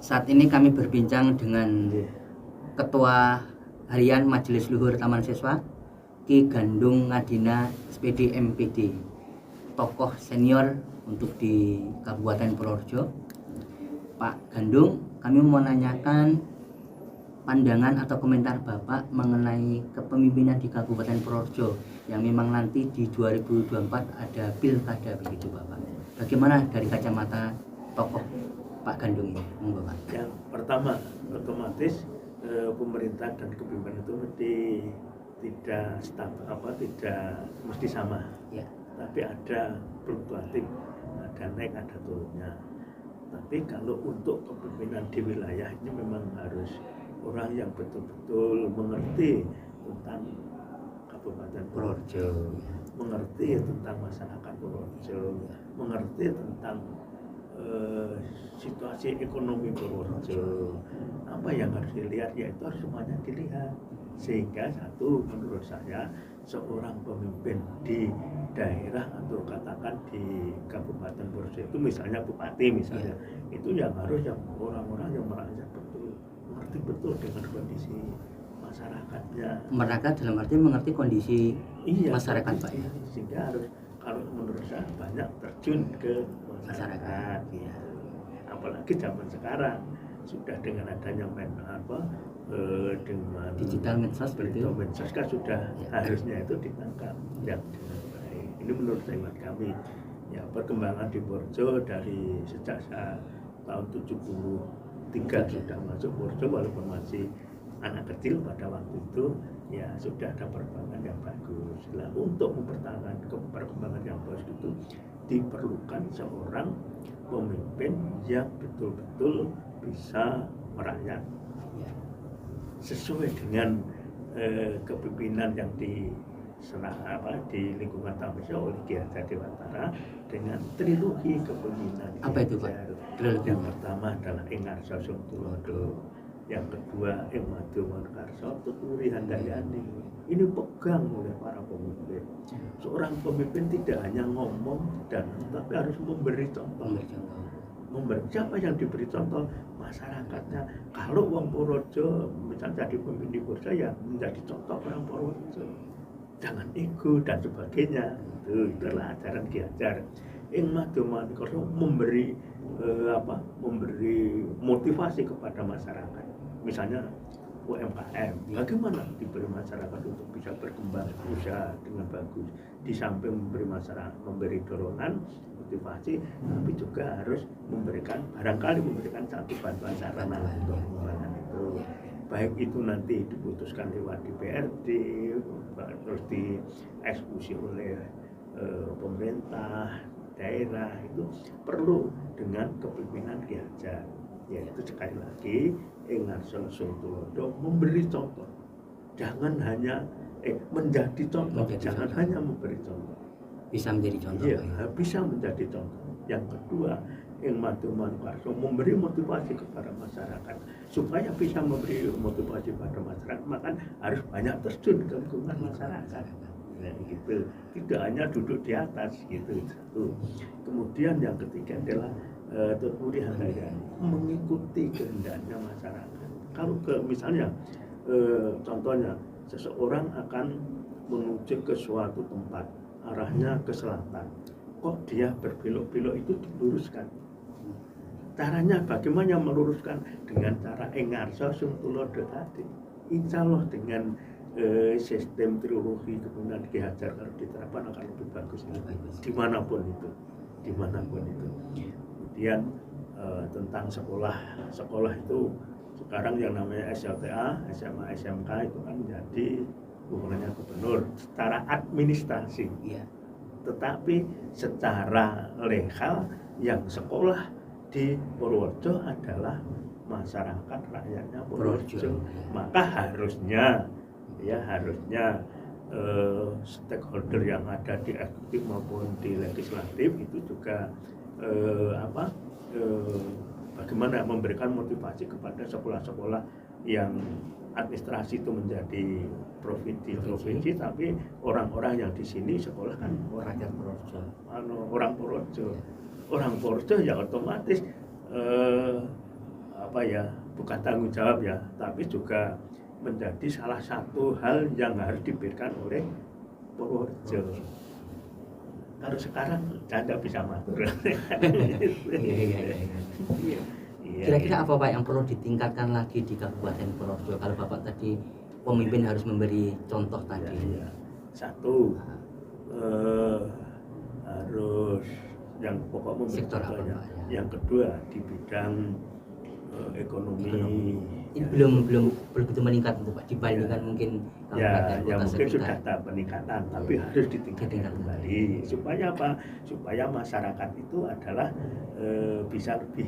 Saat ini kami berbincang dengan Ketua Harian Majelis Luhur Taman Siswa Ki Gandung Ngadina SPD MPD, tokoh senior untuk di Kabupaten Purworejo. Pak Gandung, kami mau menanyakan pandangan atau komentar Bapak mengenai kepemimpinan di Kabupaten Purworejo yang memang nanti di 2024 ada pilkada begitu Bapak. Bagaimana dari kacamata tokoh Pak Gandung ini, Bapak? Yang pertama, otomatis pemerintah dan kepemimpinan itu mesti tidak mesti sama. Ya. Tapi ada fluktuatif, ada naik, ada turunnya. Tapi kalau untuk kepemimpinan di wilayah ini memang harus orang yang betul-betul mengerti tentang Kabupaten Purworejo, mengerti tentang masyarakat Purworejo, mengerti tentang situasi ekonomi Purworejo. Apa yang harus dilihat, yaitu harus semuanya dilihat. Sehingga satu, menurut saya seorang pemimpin di daerah atau katakan di Kabupaten Purworejo itu misalnya bupati misalnya, itu yang harus yang orang-orang yang merasa betul, mengerti betul dengan kondisi masyarakatnya. Mereka dalam arti mengerti kondisi masyarakat Pak ya. Sehingga harus, kalau menurut saya, banyak terjun ke masyarakat. Ya. Apalagi zaman sekarang sudah dengan adanya dengan digital medsos kan sudah harusnya itu ditangkap ya dengan baik. Ini menurut hemat kami ya, perkembangan di Purworejo dari sejak tahun 73 sudah masuk Purworejo, walaupun masih anak kecil pada waktu itu, ya sudah ada perkembangan yang bagus. Nah, untuk mempertahankan perkembangan yang bagus itu diperlukan seorang pemimpin yang betul-betul bisa merakyat sesuai dengan kepemimpinan yang di lingkungan Taman Siswa oleh Ki Hajar Dewantara dengan trilogi kepemimpinan. Apa itu Pak? Yang pertama adalah Ing Ngarso Tulodo, yang kedua Ing Madu Karso Tuturi Handayani. Ini pegang oleh para pemimpin. Seorang pemimpin tidak hanya ngomong tapi harus memberi contoh. Siapa yang diberi contoh? Masyarakatnya. Kalau wong Purworejo misalnya jadi pemimpin di Purworejo, ya menjadi contoh orang Purworejo. Jangan ego dan sebagainya. Itulah ajaran Ki Hajar. Ing Madu Karso memberi motivasi kepada masyarakat. Misalnya UMKM, bagaimana diberi masyarakat untuk bisa berkembang usaha dengan bagus. Di samping memberi dorongan, motivasi, tapi juga harus memberikan satu bantuan sarana untuk pengembangan itu. Baik itu nanti diputuskan lewat DPRD, terus dieksekusi oleh pemerintah daerah, itu perlu dengan kepemimpinan Ki Hajar. Yaitu sekali lagi Ing Ngarso Tulodo memberi contoh. Jangan hanya menjadi contoh, jangan hanya memberi contoh. Bisa menjadi contoh. Iya, bisa menjadi contoh. Yang kedua, Ing Madu Karso memberi motivasi kepada masyarakat. Supaya bisa memberi motivasi kepada masyarakat, maka harus banyak terjun ke lingkungan masyarakat. Nah, gitu. Tidak hanya duduk di atas gitu. Satu. Kemudian yang ketiga adalah Tuturi Handayani, mengikuti kehendaknya masyarakat. Kalau misalnya contohnya seseorang akan menuju ke suatu tempat, arahnya ke selatan, kok dia berbelok-belok, itu diluruskan. Caranya bagaimana meluruskan? Dengan cara Ing Ngarso Tulodo tadi. Insya Allah dengan sistem trilogi kepemimpinan Ki Hajar kalau diterapkan akan lebih bagus dimanapun itu. Kemudian tentang sekolah itu sekarang yang namanya SLTA, SMA, SMK itu kan menjadi hubungannya gubernur secara administrasi. Tetapi secara legal yang sekolah di Purworejo adalah masyarakat rakyatnya Purworejo. Maka harusnya stakeholder yang ada di eksekutif maupun di legislatif itu juga bagaimana memberikan motivasi kepada sekolah-sekolah yang administrasi itu menjadi provinsi, tapi orang-orang yang di sini sekolah kan orang Purworejo ya otomatis bukan tanggung jawab ya, tapi juga menjadi salah satu hal yang harus diberikan oleh Purworejo. Kalau sekarang saya nggak bisa matur. Iya. Kira-kira apa Pak yang perlu ditingkatkan lagi di Kabupaten Purworejo? Kalau Bapak tadi pemimpin harus memberi contoh tadi. Ya. Satu, harus yang pokok memberi Sektor apa, contohnya. Pak, ya? Yang kedua di bidang ekonomi. Ini belum begitu meningkat untuk Pak dibandingkan mungkin kabupaten kota Mungkin sekitar. sudah ada peningkatan, tapi harus ditingkatkan kembali. Supaya apa? Supaya masyarakat itu adalah bisa lebih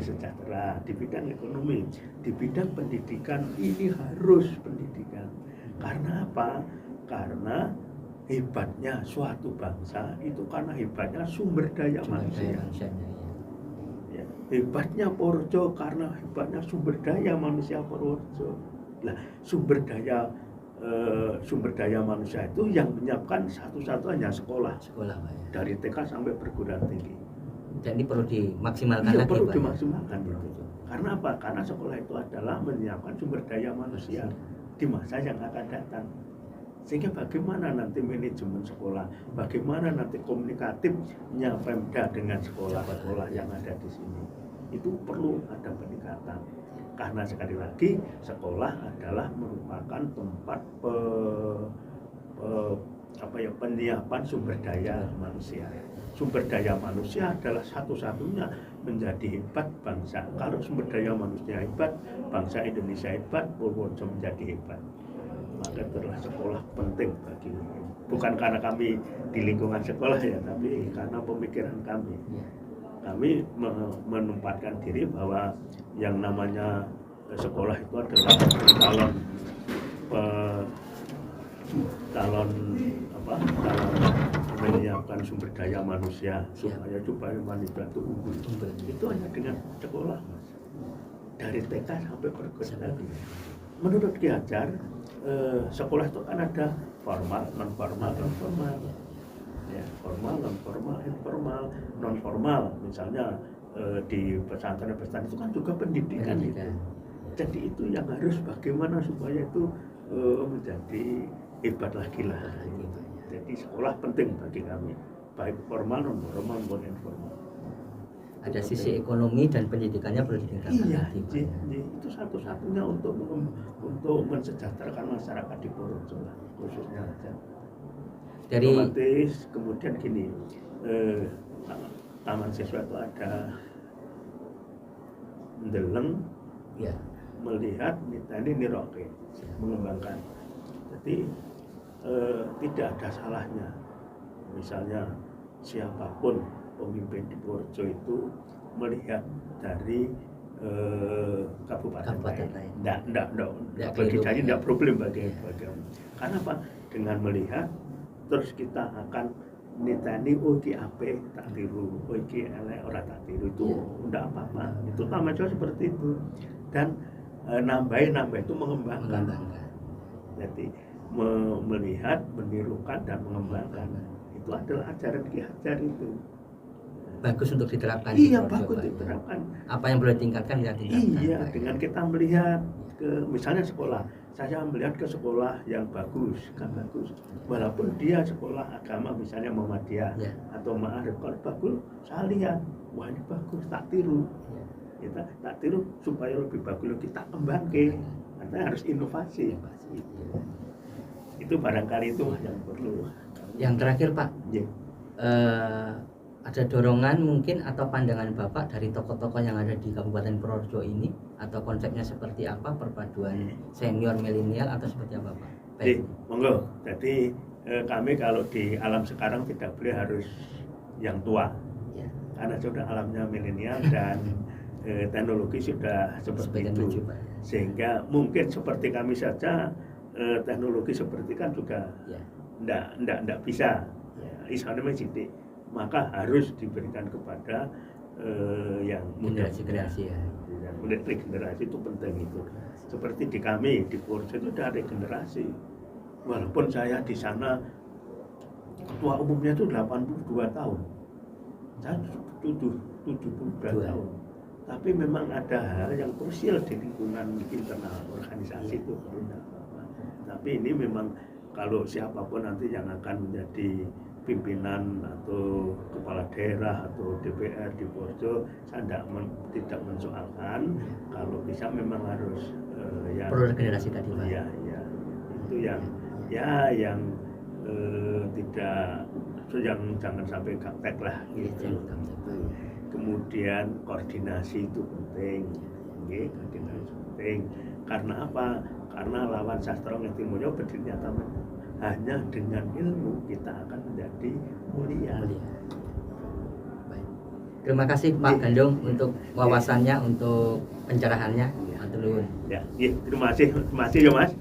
sejahtera di bidang ekonomi, di bidang pendidikan. Ini harus pendidikan. Karena apa? Karena hebatnya suatu bangsa itu karena hebatnya sumber daya manusia. Ya, hebatnya Purworejo karena hebatnya sumber daya manusia Purworejo. Nah, sumber daya manusia itu yang menyiapkan satu-satunya sekolah Pak, ya. dari TK sampai perguruan tinggi. Dan ini perlu dimaksimalkan lagi, perlu Pak. dimaksimalkan itu. Karena apa? Karena sekolah itu adalah menyiapkan sumber daya manusia di masa yang akan datang. Sehingga bagaimana nanti manajemen sekolah, bagaimana nanti komunikatifnya Pemda dengan sekolah-sekolah yang ada di sini, itu perlu ada peningkatan. Karena sekali lagi sekolah adalah merupakan tempat penyiapan sumber daya manusia. Sumber daya manusia adalah satu-satunya menjadi hebat bangsa. Kalau sumber daya manusia hebat, bangsa Indonesia hebat, Purworejo menjadi hebat. Maka itulah sekolah penting bagi kami. Bukan karena kami di lingkungan sekolah ya, tapi karena pemikiran kami. Kami menempatkan diri bahwa yang namanya sekolah itu adalah calon menyiapkan sumber daya manusia supaya manusia itu unggul. Itu hanya dengan sekolah, Mas. Dari TK sampai perguruan tinggi. Menurut Ki Hajar, sekolah itu kan ada formal, non formal, ya, formal, non formal, informal, non formal. Misalnya di pesantren-pesantren itu kan juga pendidikan itu. Jadi itu yang harus bagaimana supaya itu menjadi hebat lagi lah. Jadi sekolah penting bagi kami, baik formal, non formal, maupun informal. Ada sisi ekonomi dan pendidikannya perlu ditingkatkan. Iya, lagi, itu satu-satunya untuk mensejahterakan masyarakat di Purworejo khususnya aja. Dari otomatis kemudian gini, taman siswa itu ada mendeleng, ya, melihat, ini niroke, mengembangkan. Jadi tidak ada salahnya, misalnya siapapun pemimpin di Purworejo itu melihat dari kabupaten lain. Tidak bagi saya tidak problem bagi kami. Karena apa? Dengan melihat terus kita akan nitani iki ape tak tiru, iki elek ora tak tiru, itu tidak apa-apa. Itu taman siswa seperti itu. Dan nambah itu mengembangkan. Jadi melihat, menirukan dan mengembangkan. Itu adalah ajaran Ki Hajar itu. Bagus untuk diterapkan. Iya, bagus diterapkan. Apa yang boleh ditingkatkan ya ditingkatkan. Iya, dengan kita melihat ke misalnya sekolah, saya melihat ke sekolah yang bagus, kan bagus. Walaupun dia sekolah agama misalnya Muhammadiyah atau Ma'arif, kalau bagus, saya lihat, wah ini bagus, tak tiru. Kita tak tiru supaya lebih bagus, kita kembangkan. Karena harus inovasi. Itu barangkali itu yang perlu. Yang terakhir Pak, ada dorongan mungkin atau pandangan Bapak dari tokoh-tokoh yang ada di Kabupaten Purworejo ini, atau konsepnya seperti apa, perpaduan senior milenial atau seperti apa Pak? Jadi, monggo. Jadi kami kalau di alam sekarang tidak boleh harus yang tua, karena sudah alamnya milenial dan teknologi sudah seperti itu. Sehingga mungkin seperti kami saja teknologi seperti kan juga tidak bisa. Istilahnya sidik. Maka harus diberikan kepada yang generasi ya. Regenerasi itu penting itu. Seperti di kami di Purworejo itu ada regenerasi. Walaupun saya di sana ketua umumnya itu 82 tahun, saya 72 tahun. tapi memang ada hal yang krusial di lingkungan internal organisasi itu baru tidak apa-apa. Tapi ini memang kalau siapapun nanti yang akan menjadi pimpinan atau kepala daerah atau DPR di Poso, saya tidak mensoalkan. Kalau bisa memang harus yang Pro-regenerasi tadi, Pak. ya itu yang tidak, yang jangan sampai gaptek lah gitu. Kemudian koordinasi itu penting, koordinasi penting. Karena apa? Karena lawan sastra ngerti mulya ternyata hanya dengan ilmu kita akan menjadi mulia. Baik. Terima kasih Pak Gandung untuk wawasannya, untuk pencerahannya. Matur nuwun. Ya, terima kasih ya Mas.